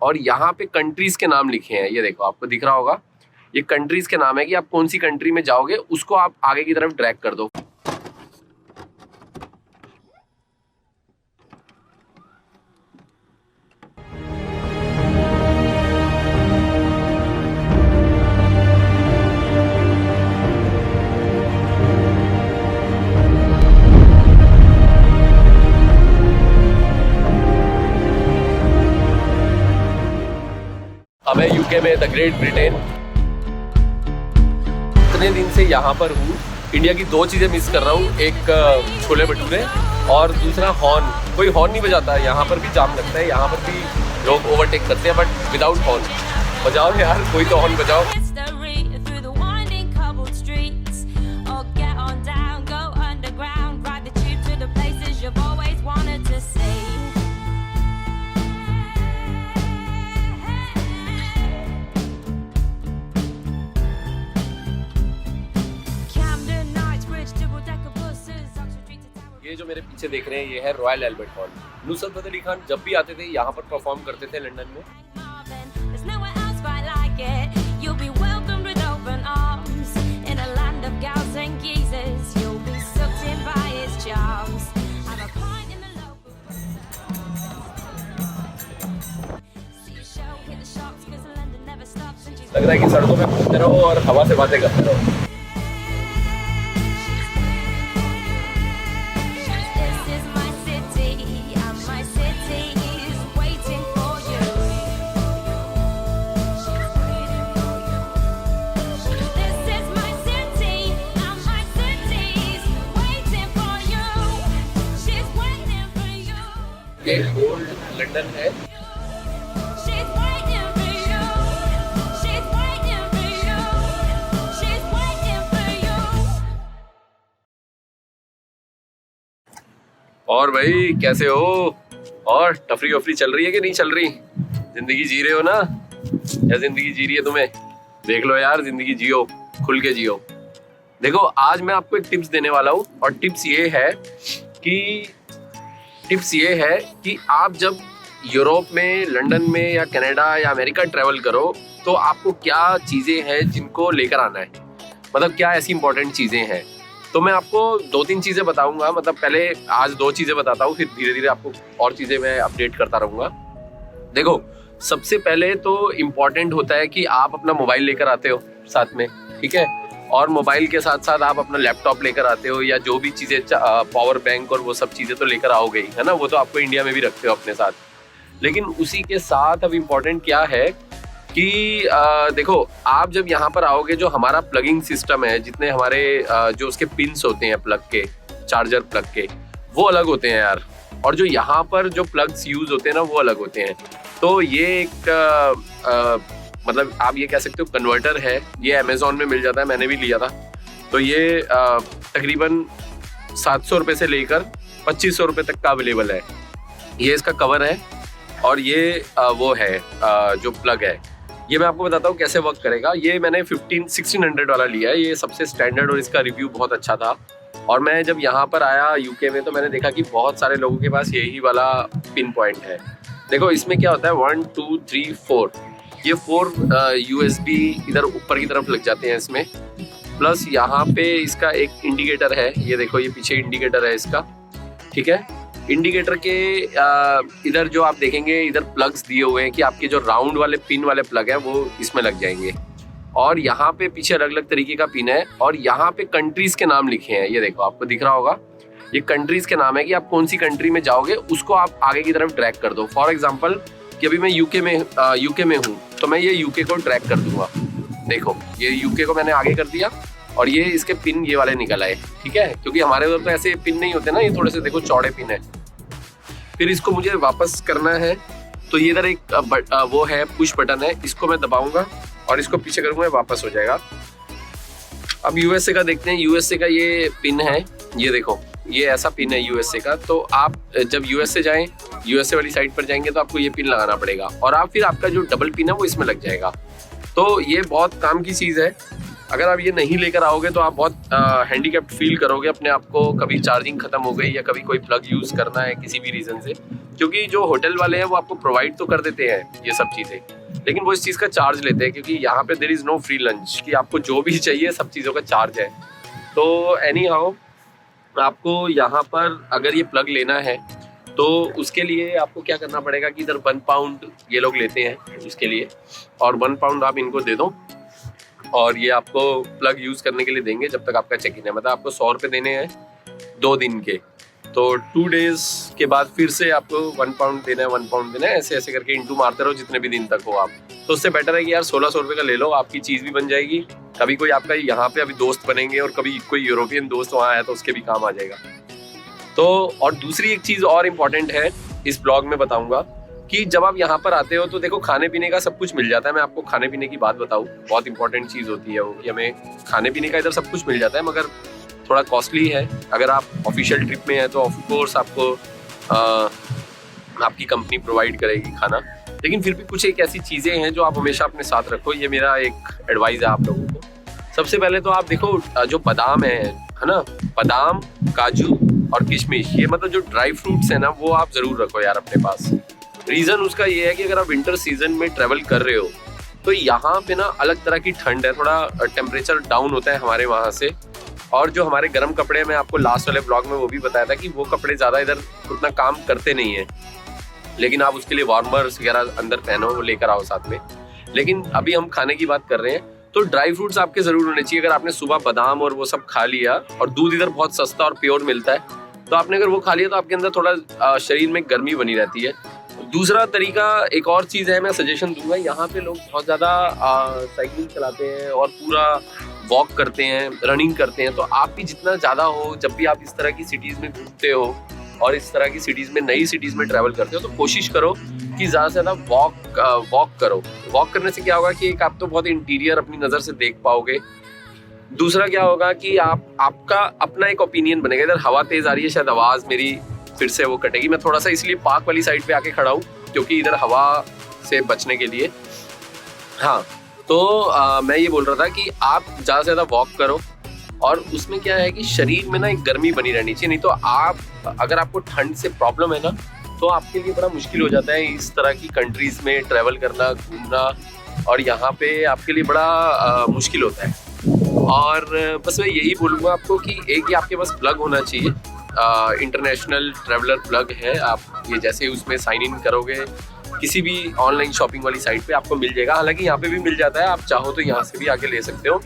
और यहाँ पे कंट्रीज के नाम लिखे हैं। ये देखो आपको दिख रहा होगा, ये कंट्रीज के नाम है कि आप कौन सी कंट्री में जाओगे उसको आप आगे की तरफ ड्रैग कर दो। अब है यूके में द ग्रेट ब्रिटेन। इतने दिन से यहाँ पर हूँ, इंडिया की दो चीज़ें मिस कर रहा हूँ, एक छोले भटूरे और दूसरा हॉर्न। कोई हॉर्न नहीं बजाता है, यहाँ पर भी जाम लगता है, यहाँ पर भी लोग ओवरटेक करते हैं बट विदाउट हॉर्न। बजाओ यार, कोई तो हॉर्न बजाओ। ये जो मेरे पीछे देख रहे हैं ये है royal Albert hall. Nusrat Fateh Ali Khan जब भी आते थे यहाँ पर परफॉर्म करते थे लंदन में। लग रहा है कि सड़कों में घूमते रहो और हवा से बातें करते रहो। ये ओल्ड लंदन है। और भाई कैसे हो? और टफरी वफरी चल रही है कि नहीं चल रही? जिंदगी जी रहे हो ना, या जिंदगी जी रही है तुम्हें? देख लो यार, जिंदगी जियो, खुल के जियो। देखो आज मैं आपको एक टिप्स देने वाला हूँ और टिप्स ये है कि आप जब यूरोप में, लंदन में या कनाडा या अमेरिका ट्रैवल करो तो आपको क्या चीज़ें हैं जिनको लेकर आना है, मतलब क्या ऐसी इंपॉर्टेंट चीज़ें हैं। तो मैं आपको 2-3 चीज़ें बताऊंगा, मतलब पहले आज 2 चीज़ें बताता हूँ, फिर धीरे धीरे आपको और चीज़ें मैं अपडेट करता रहूँगा। देखो सबसे पहले तो इम्पॉर्टेंट होता है कि आप अपना मोबाइल लेकर आते हो साथ में, ठीक है, और मोबाइल के साथ साथ आप अपना लैपटॉप लेकर आते हो या जो भी चीज़ें, पावर बैंक और वो सब चीज़ें तो लेकर आओगे ही, है ना, वो तो आपको इंडिया में भी रखते हो अपने साथ। लेकिन उसी के साथ अब इम्पोर्टेंट क्या है कि देखो आप जब यहाँ पर आओगे, जो हमारा प्लगिंग सिस्टम है, जितने हमारे जो उसके पिन्स होते हैं प्लग के, चार्जर प्लग के, वो अलग होते हैं यार, और जो यहाँ पर जो प्लग्स यूज होते हैं ना वो अलग होते हैं। तो ये एक मतलब आप ये कह सकते हो कन्वर्टर है, ये अमेजोन में मिल जाता है, मैंने भी लिया था। तो ये तकरीबन 700 रुपये से लेकर 2500 रुपये तक का अवेलेबल है। ये इसका कवर है और ये वो है जो प्लग है, ये मैं आपको बताता हूँ कैसे वर्क करेगा। ये मैंने 1600 वाला लिया है, ये सबसे स्टैंडर्ड और इसका रिव्यू बहुत अच्छा था। और मैं जब यहाँ पर आया यूके में तो मैंने देखा कि बहुत सारे लोगों के पास यही वाला पिन पॉइंट है। देखो इसमें क्या होता है, 1 2 3 4, ये 4 USB इधर ऊपर की तरफ लग जाते हैं इसमें, प्लस यहाँ पे इसका एक इंडिकेटर है, ये देखो ये पीछे इंडिकेटर है इसका, ठीक है। इंडिकेटर के इधर जो आप देखेंगे इधर प्लग्स दिए हुए हैं कि आपके जो राउंड वाले पिन वाले प्लग है वो इसमें लग जाएंगे, और यहाँ पे पीछे अलग अलग तरीके का पिन है, और यहाँ पे कंट्रीज के नाम लिखे हैं। ये देखो आपको दिख रहा होगा, ये कंट्रीज के नाम है कि आप कौन सी कंट्री में जाओगे उसको आप आगे की तरफ ड्रैग कर दो। फॉर एग्जाम्पल कि अभी मैं यूके में हूँ तो मैं ये यूके को ड्रैग कर दूंगा। देखो ये यूके को मैंने आगे कर दिया और ये इसके पिन ये वाले निकल आए, ठीक है, क्योंकि हमारे उधर तो ऐसे पिन नहीं होते ना, ये थोड़े से देखो चौड़े पिन है। फिर इसको मुझे वापस करना है तो ये इधर एक वो है पुश बटन है, इसको मैं दबाऊंगा और इसको पीछे करूंगा, वापस हो जाएगा। अब यूएसए का देखते हैं, यूएसए का ये पिन है, ये देखो ये ऐसा पिन है यूएसए का। तो आप जब यूएसए जाएं, यूएसए वाली साइड पर जाएंगे तो आपको ये पिन लगाना पड़ेगा, और आप फिर आपका जो डबल पिन है वो इसमें लग जाएगा। तो ये बहुत काम की चीज़ है अगर आप ये नहीं लेकर आओगे तो आप बहुत हैंडीकैप्ड फील करोगे अपने आप को, कभी चार्जिंग खत्म हो गई या कभी कोई प्लग यूज़ करना है किसी भी रीज़न से, क्योंकि जो होटल वाले हैं वो आपको प्रोवाइड तो कर देते हैं ये सब चीज़ें, लेकिन वो इस चीज़ का चार्ज लेते हैं, क्योंकि यहाँ पे there is no free lunch कि आपको जो भी चाहिए सब चीज़ों का चार्ज है। तो एनी हाउ आपको यहाँ पर अगर ये प्लग लेना है तो उसके लिए आपको क्या करना पड़ेगा कि इधर 1 पाउंड ये लोग लेते हैं उसके लिए, और 1 पाउंड आप इनको दे दो और ये आपको प्लग यूज़ करने के लिए देंगे जब तक आपका चेक इन है। मतलब आपको 100 रुपये देने हैं 2 दिन के, तो 2 डेज के बाद फिर से आपको 1 पाउंड देना है, 1 पाउंड देना है, ऐसे ऐसे करके इंटू मारते रहो जितने भी दिन तक हो आप। तो उससे बेटर है कि यार 1600 रुपये का ले लो, आपकी चीज़ भी बन जाएगी, कभी कोई आपका यहाँ पे अभी दोस्त बनेंगे और कभी कोई यूरोपियन दोस्त वहाँ आया तो उसके भी काम आ जाएगा। तो और दूसरी एक चीज़ और इम्पॉर्टेंट है इस ब्लॉग में बताऊँगा कि जब आप यहाँ पर आते हो तो देखो खाने पीने का सब कुछ मिल जाता है। मैं आपको खाने पीने की बात बताऊँ, बहुत इंपॉर्टेंट चीज़ होती है वो कि हमें खाने पीने का इधर सब कुछ मिल जाता है, मगर थोड़ा कॉस्टली है। अगर आप ऑफिशियल ट्रिप में हैं तो ऑफ कोर्स आपको आपकी कंपनी प्रोवाइड करेगी खाना, लेकिन फिर भी कुछ एक ऐसी चीज़ें हैं जो आप हमेशा अपने साथ रखो। ये मेरा एक एडवाइस है आप लोगों को। सबसे पहले तो आप देखो जो बादाम है ना, बादाम, काजू और किशमिश, ये मतलब जो ड्राई फ्रूट्स है ना वो आप ज़रूर रखो यार अपने पास। रीज़न उसका ये है कि अगर आप विंटर सीजन में ट्रैवल कर रहे हो तो यहाँ पे ना अलग तरह की ठंड है, थोड़ा टेम्परेचर डाउन होता है हमारे वहाँ से, और जो हमारे गर्म कपड़े, मैं आपको लास्ट वाले ब्लॉग में वो भी बताया था कि वो कपड़े ज़्यादा इधर उतना काम करते नहीं है, लेकिन आप उसके लिए वार्मर्स वगैरह अंदर पहनो, वो लेकर आओ साथ में। लेकिन अभी हम खाने की बात कर रहे हैं तो ड्राई फ्रूट्स आपके ज़रूर होने चाहिए। अगर आपने सुबह बादाम और वो सब खा लिया, और दूध इधर बहुत सस्ता और प्योर मिलता है, तो आपने अगर वो खा लिया तो आपके अंदर थोड़ा शरीर में गर्मी बनी रहती है। दूसरा तरीका, एक और चीज़ है, मैं सजेशन दूंगा, यहाँ पे लोग बहुत ज़्यादा साइकिलिंग चलाते हैं और पूरा वॉक करते हैं, रनिंग करते हैं। तो आप भी जितना ज़्यादा हो, जब भी आप इस तरह की सिटीज़ में घूमते हो और इस तरह की सिटीज़ में, नई सिटीज़ में ट्रैवल करते हो, तो कोशिश करो कि ज़्यादा से ज़्यादा वॉक करो। वॉक करने से क्या होगा कि एक आप तो बहुत इंटीरियर अपनी नज़र से देख पाओगे, दूसरा क्या होगा कि आपका अपना एक ओपिनियन बनेगा। इधर हवा तेज़ आ रही है, शायद आवाज़ मेरी फिर से वो कटेगी। मैं थोड़ा सा इसलिए पार्क वाली साइड पे आके खड़ा हूँ क्योंकि इधर हवा से बचने के लिए। हाँ, तो मैं ये बोल रहा था कि आप ज़्यादा से ज़्यादा वॉक करो, और उसमें क्या है कि शरीर में ना एक गर्मी बनी रहनी चाहिए। नहीं तो आप, अगर आपको ठंड से प्रॉब्लम है ना, तो आपके लिए बड़ा मुश्किल हो जाता है इस तरह की कंट्रीज़ में ट्रैवल करना, घूमना, और यहाँ पे आपके लिए बड़ा मुश्किल होता है। और बस मैं यही बोलूँगा आपको कि एक ही आपके पास प्लग होना चाहिए, इंटरनेशनल ट्रैवलर प्लग है। आप ये जैसे उसमें साइन इन करोगे किसी भी ऑनलाइन शॉपिंग वाली साइट पे आपको मिल जाएगा। हालांकि यहाँ पे भी मिल जाता है, आप चाहो तो यहाँ से भी आके ले सकते हो,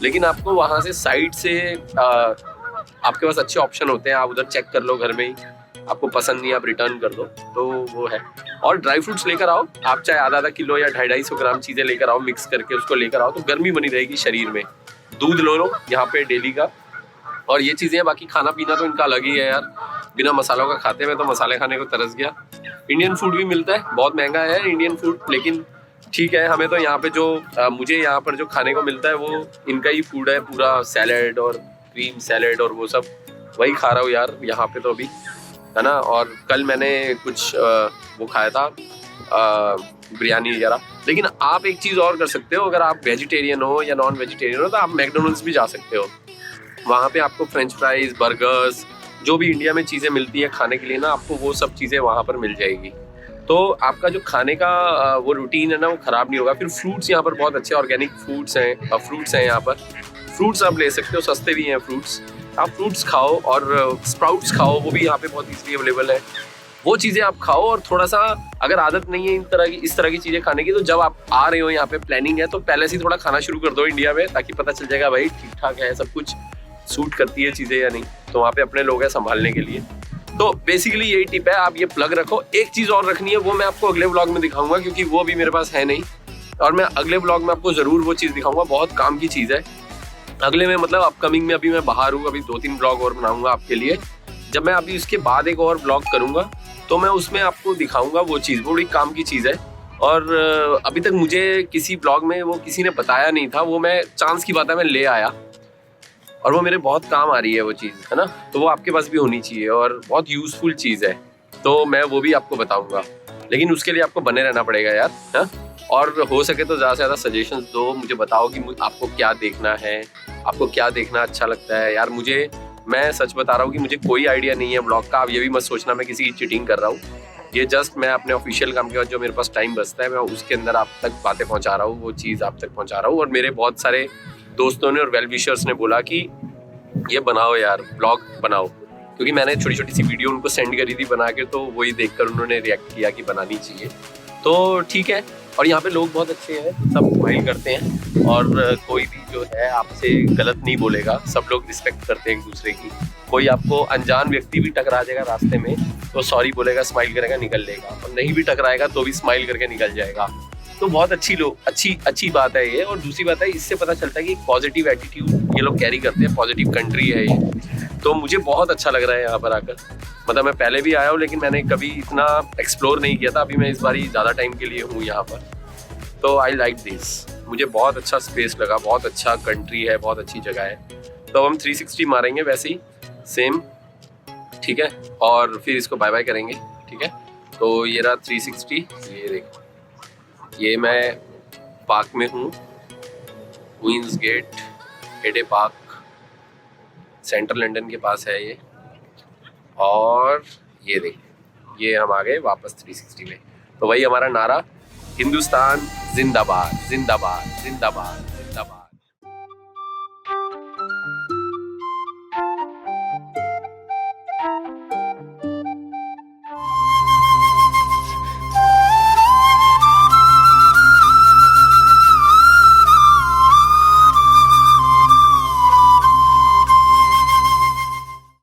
लेकिन आपको वहाँ से साइट से आपके पास अच्छे ऑप्शन होते हैं, आप उधर चेक कर लो घर में ही, आपको पसंद नहीं आप रिटर्न कर दो, तो वो है। और ड्राई फ्रूट्स लेकर आओ, आप चाहे आधा किलो या 250 ग्राम चीज़ें लेकर आओ, मिक्स करके उसको लेकर आओ, तो गर्मी बनी रहेगी शरीर में। दूध लो यहाँ पे डेली का, और ये चीज़ें, बाकी खाना पीना तो इनका अलग ही है यार, बिना मसालों का खाते। मैं तो मसाले खाने को तरस गया। इंडियन फूड भी मिलता है, बहुत महंगा है इंडियन फूड, लेकिन ठीक है। हमें तो यहाँ पे जो मुझे यहाँ पर जो खाने को मिलता है वो इनका ही फूड है, पूरा सैलेड और क्रीम सैलेड और वो सब, वही खा रहा हूँ यार यहाँ पे तो अभी, है ना। और कल मैंने कुछ वो खाया था, बिरयानी वगैरह। लेकिन आप एक चीज़ और कर सकते हो, अगर आप वेजिटेरियन हो या नॉन वेजिटेरियन हो तो आप मैकडोनल्ड्स भी जा सकते हो। वहाँ पे आपको फ्रेंच फ्राइज, बर्गर्स, जो भी इंडिया में चीज़ें मिलती है खाने के लिए ना, आपको वो सब चीज़ें वहाँ पर मिल जाएगी। तो आपका जो खाने का वो रूटीन है ना, वो ख़राब नहीं होगा। फिर फ्रूट्स यहाँ पर बहुत अच्छे ऑर्गेनिक फ्रूट्स हैं यहाँ पर। फ्रूट्स आप ले सकते हो, सस्ते भी हैं फ्रूट्स। आप फ्रूट्स खाओ और स्प्राउट्स खाओ, वो भी यहाँ पे बहुत ईजीली अवेलेबल है। वो चीज़ें आप खाओ, और थोड़ा सा अगर आदत नहीं है इस तरह की चीज़ें खाने की, तो जब आप आ रहे हो यहाँ पे, प्लानिंग है, तो पहले से ही थोड़ा खाना शुरू कर दो इंडिया में, ताकि पता चल जाएगा भाई ठीक ठाक है, सब कुछ सूट करती है चीज़ें या नहीं। तो वहाँ पे अपने लोग हैं संभालने के लिए। तो बेसिकली यही टिप है, आप ये प्लग रखो। एक चीज़ और रखनी है, वो मैं आपको अगले व्लॉग में दिखाऊंगा, क्योंकि वो भी मेरे पास है नहीं, और मैं अगले व्लॉग में आपको ज़रूर वो चीज़ दिखाऊंगा। बहुत काम की चीज़ है। अगले में मतलब अपकमिंग में, अभी मैं बाहर हूँ, अभी 2-3 ब्लॉग और बनाऊंगा आपके लिए। जब मैं अभी उसके बाद एक और ब्लॉग करूँगा तो मैं उसमें आपको दिखाऊंगा वो चीज़, वो बड़ी काम की चीज़ है। और अभी तक मुझे किसी ब्लॉग में वो किसी ने बताया नहीं था, वो मैं चांस की बात है मैं ले आया, और वो मेरे बहुत काम आ रही है वो चीज़, है ना। तो वो आपके पास भी होनी चाहिए, और बहुत यूज़फुल चीज़ है, तो मैं वो भी आपको बताऊंगा। लेकिन उसके लिए आपको बने रहना पड़ेगा यार, हाँ। और हो सके तो ज़्यादा से ज़्यादा सजेशंस दो, मुझे बताओ कि आपको क्या देखना है, आपको क्या देखना अच्छा लगता है। यार मैं सच बता रहा हूँ कि मुझे कोई आइडिया नहीं है ब्लॉग का। आप ये भी मत सोचना मैं किसी की चीटिंग कर रहा हूँ। ये जस्ट मैं अपने ऑफिशियल काम के बाद जो मेरे पास टाइम बचता है मैं उसके अंदर आप तक बातें पहुँचा रहा हूँ, वो चीज़ आप तक पहुँचा रहा हूँ। और मेरे बहुत सारे दोस्तों ने और वेल विशर्स ने बोला कि ये बनाओ यार, ब्लॉग बनाओ, क्योंकि मैंने छोटी छोटी सी वीडियो उनको सेंड करी थी बना के, तो वही देखकर उन्होंने रिएक्ट किया कि बनानी चाहिए। तो ठीक है। और यहाँ पे लोग बहुत अच्छे हैं, सब स्माइल करते हैं और कोई भी जो है आपसे गलत नहीं बोलेगा, सब लोग रिस्पेक्ट करते हैं एक दूसरे की। कोई आपको अनजान व्यक्ति भी टकरा जाएगा रास्ते में तो सॉरी बोलेगा, स्माइल करेगा, निकल लेगा, और नहीं भी टकराएगा तो भी स्माइल करके निकल जाएगा। तो बहुत अच्छी बात है ये। और दूसरी बात है, इससे पता चलता है कि पॉजिटिव एटीट्यूड ये लोग कैरी करते हैं, पॉजिटिव कंट्री है ये। तो मुझे बहुत अच्छा लग रहा है यहाँ पर आकर। मतलब मैं पहले भी आया हूँ लेकिन मैंने कभी इतना एक्सप्लोर नहीं किया था, अभी मैं इस बार ज़्यादा टाइम के लिए हूँ यहाँ पर। तो आई लाइक दिस, मुझे बहुत अच्छा स्पेस लगा, बहुत अच्छा कंट्री है, बहुत अच्छी जगह है। तो हम 360 मारेंगे वैसे ही सेम, ठीक है, और फिर इसको बाय बाय करेंगे, ठीक है। तो ये रहा 360, ये देखो, ये मैं पार्क में हूँ, Queen's Gate Hyde Park, central London के पास है ये। और ये देखिए, ये हम आ गए वापस 360 में। तो वही हमारा नारा, हिंदुस्तान जिंदाबाद जिंदाबाद जिंदाबाद जिंदाबाद।